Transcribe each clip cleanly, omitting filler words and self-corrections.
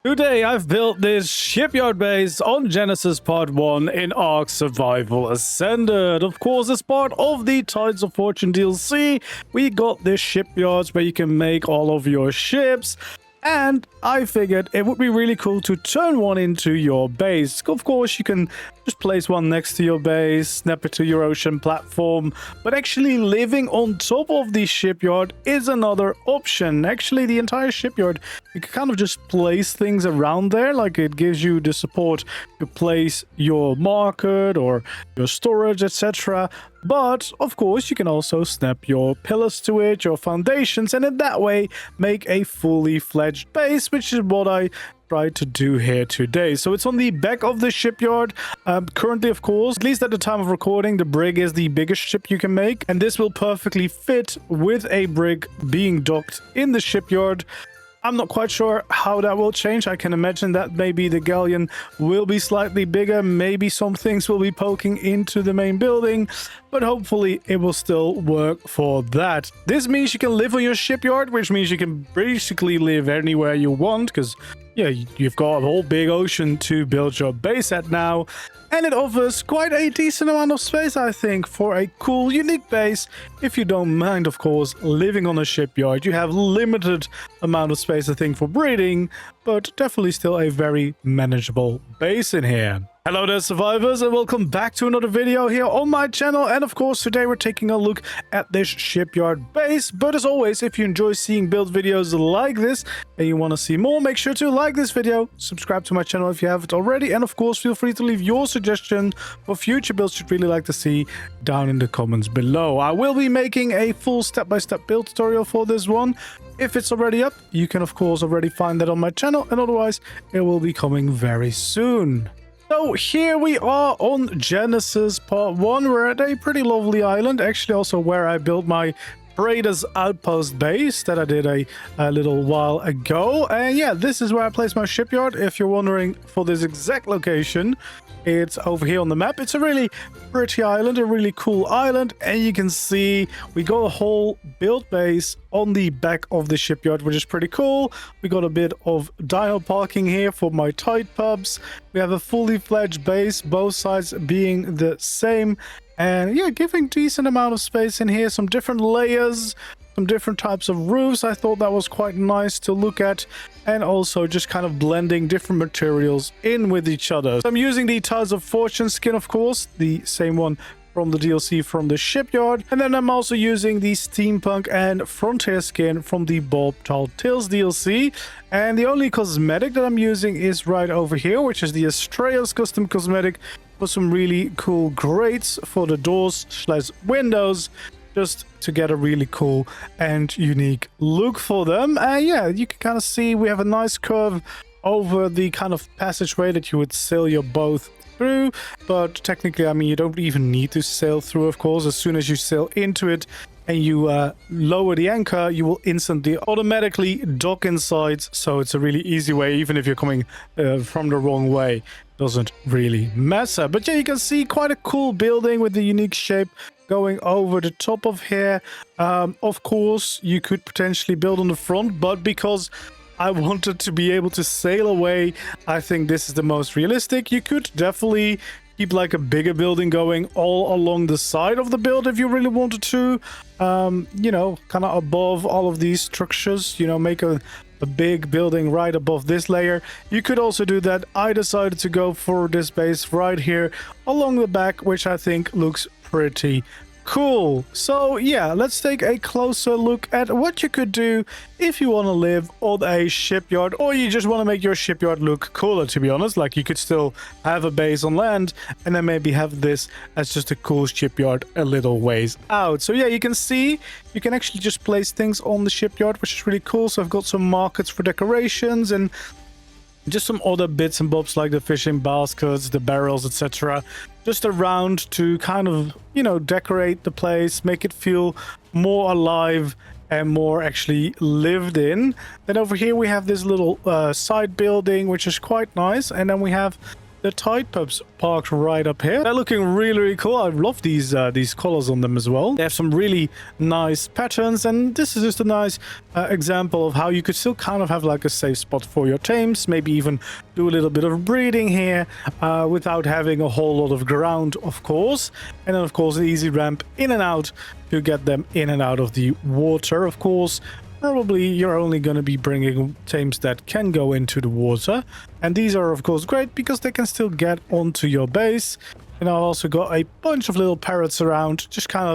Today I've built this shipyard base on Genesis Part 1 in ARK Survival Ascended. Of course, as part of the Tides of Fortune DLC, we got this shipyards where you can make all of your ships. And I figured it would be really cool to turn one into your base. Of course, you can just place one next to your base, snap it to your ocean platform. But actually living on top of the shipyard is another option. Actually, the entire shipyard, you can kind of just place things around there. Like it gives you the support to place your market or your storage, etc. But, of course, you can also snap your pillars to it, your foundations, and in that way make a fully fledged base, which is what I tried to do here today. So it's on the back of the shipyard. Currently, of course, at least at the time of recording, the brig is the biggest ship you can make, and this will perfectly fit with a brig being docked in the shipyard. I'm not quite sure how that will change. I can imagine that maybe the galleon will be slightly bigger. Maybe some things will be poking into the main building, but hopefully it will still work for that. This means you can live on your shipyard, which means you can basically live anywhere you want because, yeah, you've got a whole big ocean to build your base at now. And it offers quite a decent amount of space, I think, for a cool, unique base. If you don't mind, of course, living on a shipyard. You have limited amount of space, I think, for breeding, but definitely still a very manageable base in here. Hello there, survivors, and welcome back to another video here on my channel. And of course, today we're taking a look at this shipyard base. But as always, if you enjoy seeing build videos like this and you want to see more, make sure to like this video, subscribe to my channel if you haven't already, and of course, feel free to leave your suggestion for future builds you'd really like to see down in the comments below. I will be making a full step-by-step build tutorial for this one. If it's already up, you can of course already find that on my channel, and otherwise, it will be coming very soon. So here we are on Genesis Part 1. We're at a pretty lovely island, actually also where I built my Traders Outpost base that I did a little while ago. And yeah, this is where I place my shipyard. If you're wondering for this exact location, it's over here on the map. It's a really pretty island, a really cool island, and you can see we got a whole built base on the back of the shipyard, which is pretty cool. We got a bit of dino parking here for my tide pubs. We have a fully fledged base, both sides being the same, and yeah, giving decent amount of space in here. Some different layers, some different types of roofs. I thought that was quite nice to look at, and also just kind of blending different materials in with each other. So I'm using the Tides of Fortune skin, of course, the same one from the DLC from the shipyard, and then I'm also using the Steampunk and Frontier skin from the Bob Tall Tales DLC. And the only cosmetic that I'm using is right over here, which is the Astraeus custom cosmetic for some really cool grates for the doors / windows, just to get a really cool and unique look for them. And yeah, you can kind of see we have a nice curve over the kind of passageway that you would sail your boat through. But technically, I mean, you don't even need to sail through, of course. As soon as you sail into it and you lower the anchor, you will instantly automatically dock inside. So it's a really easy way, even if you're coming from the wrong way. Doesn't really matter. But yeah, you can see quite a cool building with the unique shape going over the top of here. Of course, you could potentially build on the front, but because I wanted to be able to sail away, I think this is the most realistic. You could definitely keep like a bigger building going all along the side of the build if you really wanted to. You know, kind of above all of these structures, you know, make a big building right above this layer. You could also do that. I decided to go for this base right here along the back, which I think looks pretty cool. So yeah, let's take a closer look at what you could do if you want to live on a shipyard, or you just want to make your shipyard look cooler, to be honest. Like you could still have a base on land and then maybe have this as just a cool shipyard a little ways out. So yeah, you can see you can actually just place things on the shipyard, which is really cool. So I've got some markets for decorations and just some other bits and bobs like the fishing baskets, the barrels, etc. Just around to kind of, you know, decorate the place, make it feel more alive and more actually lived in. Then over here we have this little side building, which is quite nice. And then we have the tide pubs parked right up here. They're looking really, really cool. I love these colors on them as well. They have some really nice patterns, and this is just a nice example of how you could still kind of have like a safe spot for your tames, maybe even do a little bit of breeding here without having a whole lot of ground, of course. And then, of course, an easy ramp in and out to get them in and out of the water, of course. Probably you're only going to be bringing tames that can go into the water. And these are, of course, great because they can still get onto your base. And I've also got a bunch of little parrots around, just kind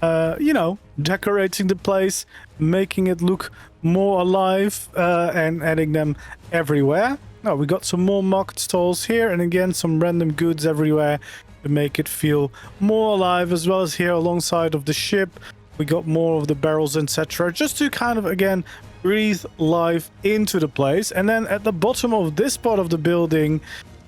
of, you know, decorating the place, making it look more alive and adding them everywhere. Now, we got some more market stalls here. And again, some random goods everywhere to make it feel more alive, as well as here alongside of the ship. We got more of the barrels, etc., just to kind of, again, breathe life into the place. And then at the bottom of this part of the building,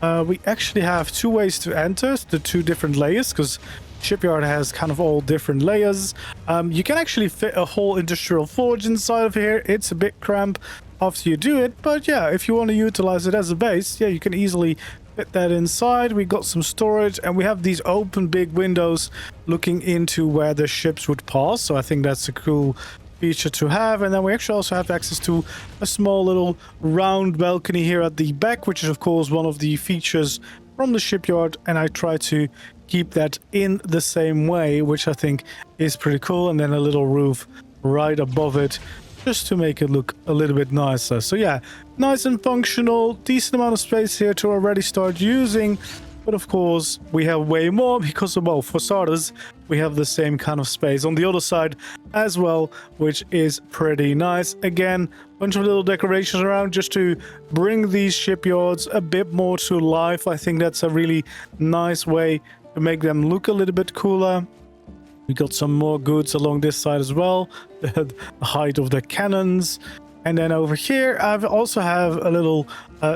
we actually have two ways to enter, the two different layers, because Shipyard has kind of all different layers. You can actually fit a whole industrial forge inside of here. It's a bit cramped after you do it, but yeah, if you want to utilize it as a base, yeah, you can easily fit that inside. We got some storage, and we have these open big windows looking into where the ships would pass, so I think that's a cool feature to have. And then we actually also have access to a small little round balcony here at the back, which is of course one of the features from the shipyard, and I try to keep that in the same way, which I think is pretty cool. And then a little roof right above it, just to make it look a little bit nicer. So yeah, nice and functional, decent amount of space here to already start using. But of course, we have way more because, well, for starters, we have the same kind of space on the other side as well, which is pretty nice. Again, bunch of little decorations around just to bring these shipyards a bit more to life. I think that's a really nice way to make them look a little bit cooler. We got some more goods along this side as well, the height of the cannons. And then over here, I also have a little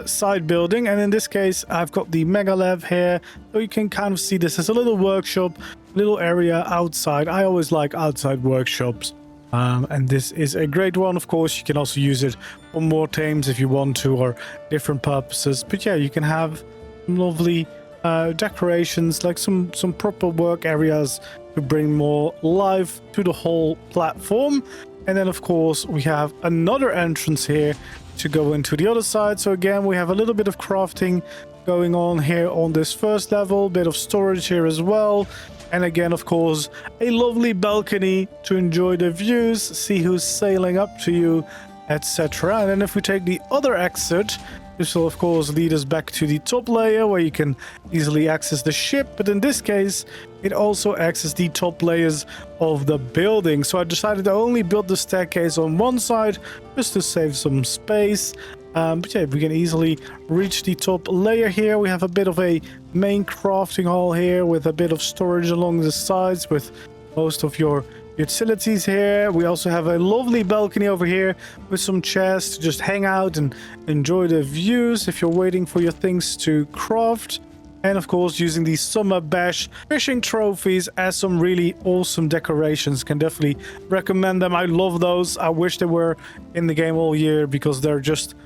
side building. And in this case, I've got the Mega Lab here. So you can kind of see this as a little workshop, little area outside. I always like outside workshops. And this is a great one. Of course, you can also use it for more tames if you want to, or different purposes. But yeah, you can have some lovely decorations, like some proper work areas to bring more life to the whole platform. And then of course we have another entrance here to go into the other side. So again, we have a little bit of crafting going on here on this first level, bit of storage here as well. And again, of course, a lovely balcony to enjoy the views, see who's sailing up to you, etc. And then if we take the other exit, this will of course lead us back to the top layer where you can easily access the ship. But in this case, it also accesses the top layers of the building. So I decided to only build the staircase on one side just to save some space. But yeah, we can easily reach the top layer here. We have a bit of a main crafting hall here with a bit of storage along the sides with most of your utilities here. We also have a lovely balcony over here with some chairs to just hang out and enjoy the views if you're waiting for your things to craft. And of course, using these Summer Bash fishing trophies as some really awesome decorations. Can definitely recommend them. I love those. I wish they were in the game all year because they're just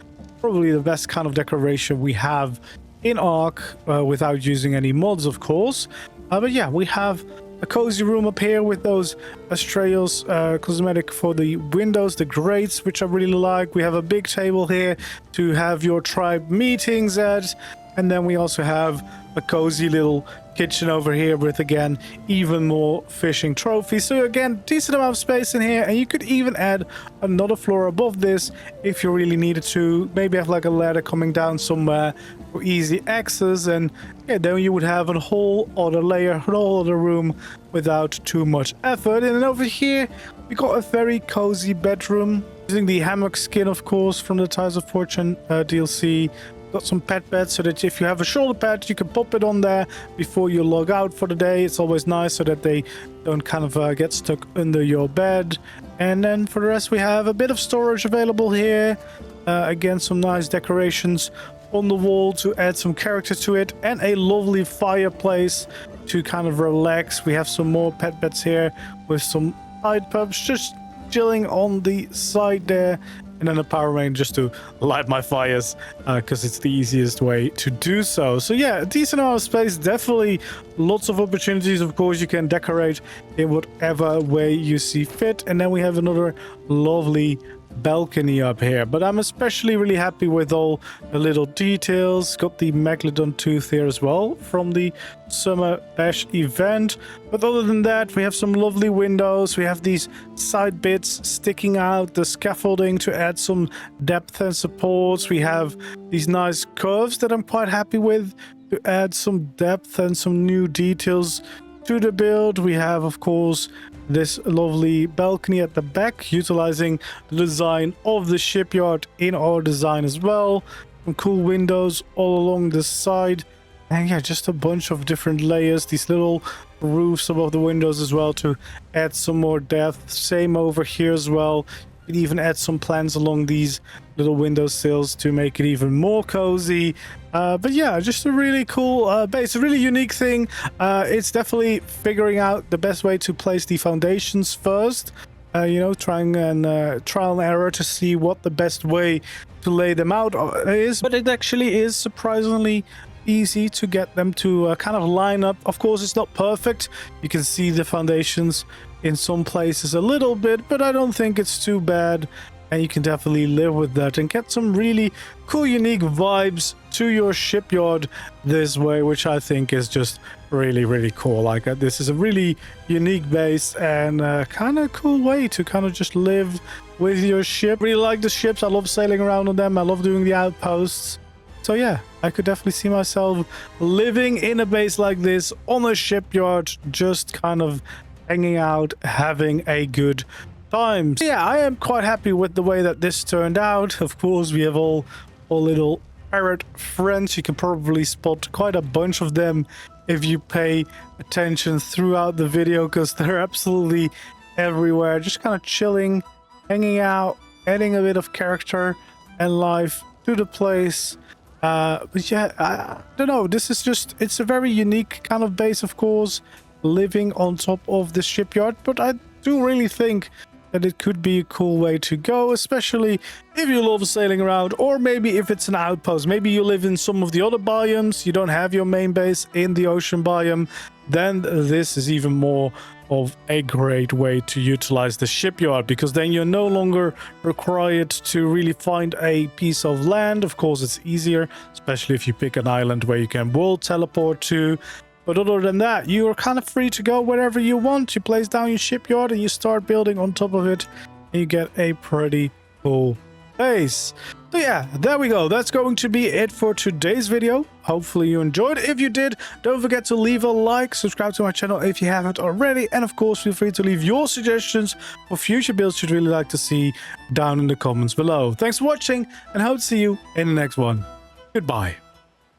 probably the best kind of decoration we have in ARK without using any mods, of course. But yeah, we have a cozy room up here with those Astraeus cosmetic for the windows, the grates, which I really like. We have a big table here to have your tribe meetings at. And then we also have a cozy little kitchen over here with, again, even more fishing trophies. So again, decent amount of space in here, and you could even add another floor above this if you really needed to. Maybe have like a ladder coming down somewhere for easy access, and yeah, then you would have a whole other layer, a whole other room without too much effort. And then over here, we got a very cozy bedroom using the hammock skin, of course, from the Tides of Fortune DLC. Got some pet beds so that if you have a shoulder pad, you can pop it on there before you log out for the day. It's always nice so that they don't kind of get stuck under your bed. And then for the rest, we have a bit of storage available here. Again, some nice decorations on the wall to add some character to it, and a lovely fireplace to kind of relax. We have some more pet beds here with some side pubs just chilling on the side there. and then a power main just to light my fires, because it's the easiest way to do so. So yeah, a decent amount of space, definitely lots of opportunities. Of course, you can decorate in whatever way you see fit. And then we have another lovely balcony up here, but I'm especially really happy with all the little details. Got the megalodon tooth here as well from the summer bash event. But other than that, we have some lovely windows. We have these side bits sticking out, the scaffolding to add some depth and supports. We have these nice curves that I'm quite happy with to add some depth and some new details to the build. We have, of course, this lovely balcony at the back, utilizing the design of the shipyard in our design as well. Some cool windows all along the side, and yeah, just a bunch of different layers. These little roofs above the windows as well to add some more depth. Same over here as well. You can even add some plants along these little windowsills to make it even more cozy. But yeah, just a really cool base, a really unique thing. It's definitely figuring out the best way to place the foundations first. You know, trying and trial and error to see what the best way to lay them out is. But it actually is surprisingly easy to get them to kind of line up. Of course, it's not perfect. You can see the foundations in some places a little bit, but I don't think it's too bad. And you can definitely live with that and get some really cool, unique vibes to your shipyard this way, which I think is just really, really cool. Like, this is a really unique base and kind of cool way to kind of just live with your ship. Really like the ships. I love sailing around on them. I love doing the outposts. So yeah, I could definitely see myself living in a base like this on a shipyard, just kind of hanging out, having a good time. So yeah, I am quite happy with the way that this turned out. Of course, we have all little parrot friends. You can probably spot quite a bunch of them if you pay attention throughout the video, because they're absolutely everywhere, just kind of chilling, hanging out, adding a bit of character and life to the place. But yeah, I don't know, this is just, it's a very unique kind of base, of course, living on top of the shipyard, but I do really think that it could be a cool way to go, especially if you love sailing around, or maybe if it's an outpost. Maybe you live in some of the other biomes, you don't have your main base in the ocean biome, then this is even more of a great way to utilize the shipyard, because then you're no longer required to really find a piece of land. Of course, it's easier, especially if you pick an island where you can world teleport to. But other than that, you are kind of free to go wherever you want. You place down your shipyard and you start building on top of it, and you get a pretty cool base. So yeah, there we go. That's going to be it for today's video. Hopefully you enjoyed. If you did, don't forget to leave a like, subscribe to my channel if you haven't already, and of course feel free to leave your suggestions for future builds you'd really like to see down in the comments below. Thanks for watching, and hope to see you in the next one. Goodbye.